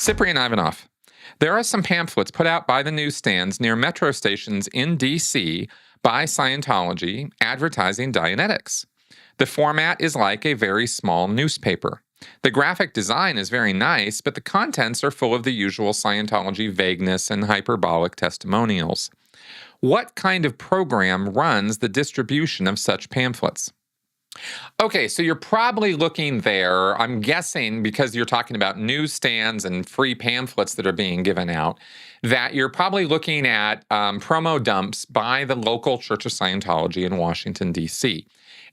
Cyprian Ivanov. There are some pamphlets put out by the newsstands near metro stations in D.C. by Scientology advertising Dianetics. The format is like a very small newspaper. The graphic design is very nice, but the contents are full of the usual Scientology vagueness and hyperbolic testimonials. What kind of program runs the distribution of such pamphlets? Okay, so you're probably looking there, I'm guessing, because you're talking about newsstands and free pamphlets that are being given out, that you're probably looking at promo dumps by the local Church of Scientology in Washington, D.C.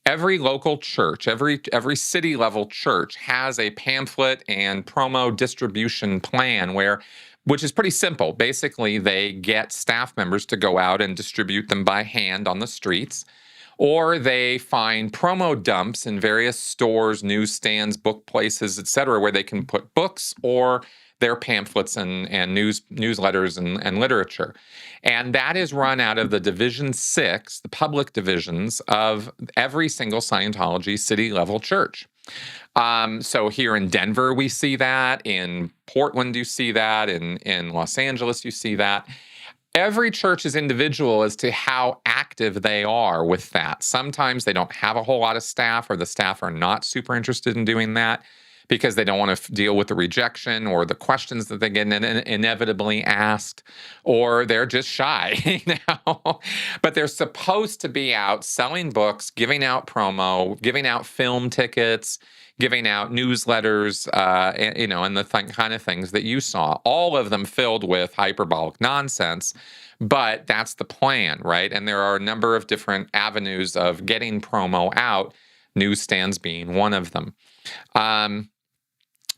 Every local church, every city level church has a pamphlet and promo distribution plan which is pretty simple. Basically, they get staff members to go out and distribute them by hand on the streets, or they find promo dumps in various stores, newsstands, book places, etc., where they can put books or their pamphlets and newsletters and literature. And that is run out of the Division 6, the public divisions of every single Scientology city-level church. So here in Denver, we see that. In Portland, you see that. In Los Angeles, you see that. Every church is individual as to how active they are with that. Sometimes they don't have a whole lot of staff, or the staff are not super interested in doing that because they don't want to deal with the rejection or the questions that they get inevitably asked, or they're just shy, But they're supposed to be out selling books, giving out promo, giving out film tickets, giving out newsletters, and the kind of things that you saw, all of them filled with hyperbolic nonsense. But that's the plan, right? And there are a number of different avenues of getting promo out, newsstands being one of them.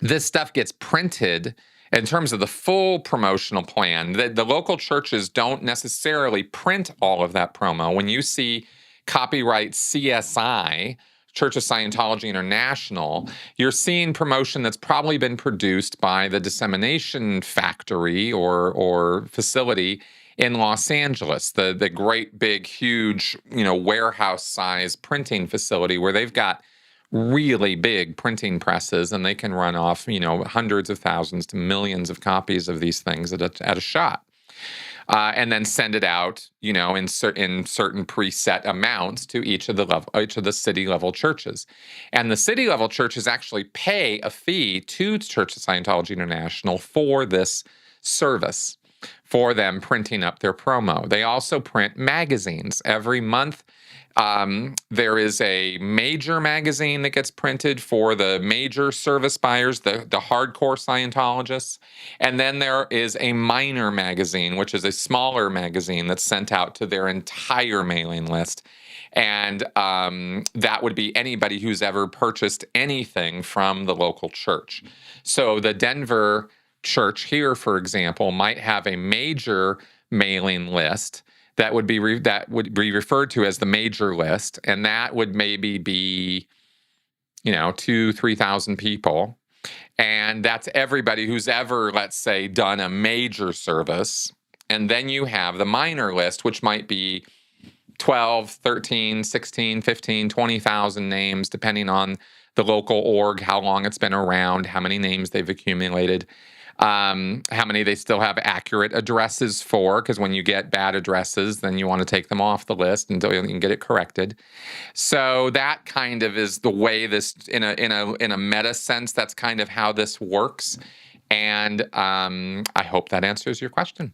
This stuff gets printed in terms of the full promotional plan. The local churches don't necessarily print all of that promo. When you see copyright CSI, Church of Scientology International, you're seeing promotion that's probably been produced by the dissemination factory or facility in Los Angeles, the great big huge warehouse size printing facility where they've got really big printing presses and they can run off hundreds of thousands to millions of copies of these things at a shot. And then send it out, in certain preset amounts to each of the city level churches. And the city level churches actually pay a fee to Church of Scientology International for this service, for them printing up their promo. They also print magazines every month. There is a major magazine that gets printed for the major service buyers, the hardcore Scientologists. And then there is a minor magazine, which is a smaller magazine that's sent out to their entire mailing list. And that would be anybody who's ever purchased anything from the local church. So the Denver church here, for example, might have a major mailing list that would be referred to as the major list, and that would maybe be 2,000-3,000 people, and that's everybody who's ever, let's say, done a major service. And then you have the minor list, which might be 12, 13, 16, 15, 20,000 names, depending on the local org, how long it's been around, how many names they've accumulated. How many they still have accurate addresses for, because when you get bad addresses, then you want to take them off the list until you can get it corrected. So that kind of is the way this, in a meta sense, that's kind of how this works. And I hope that answers your question.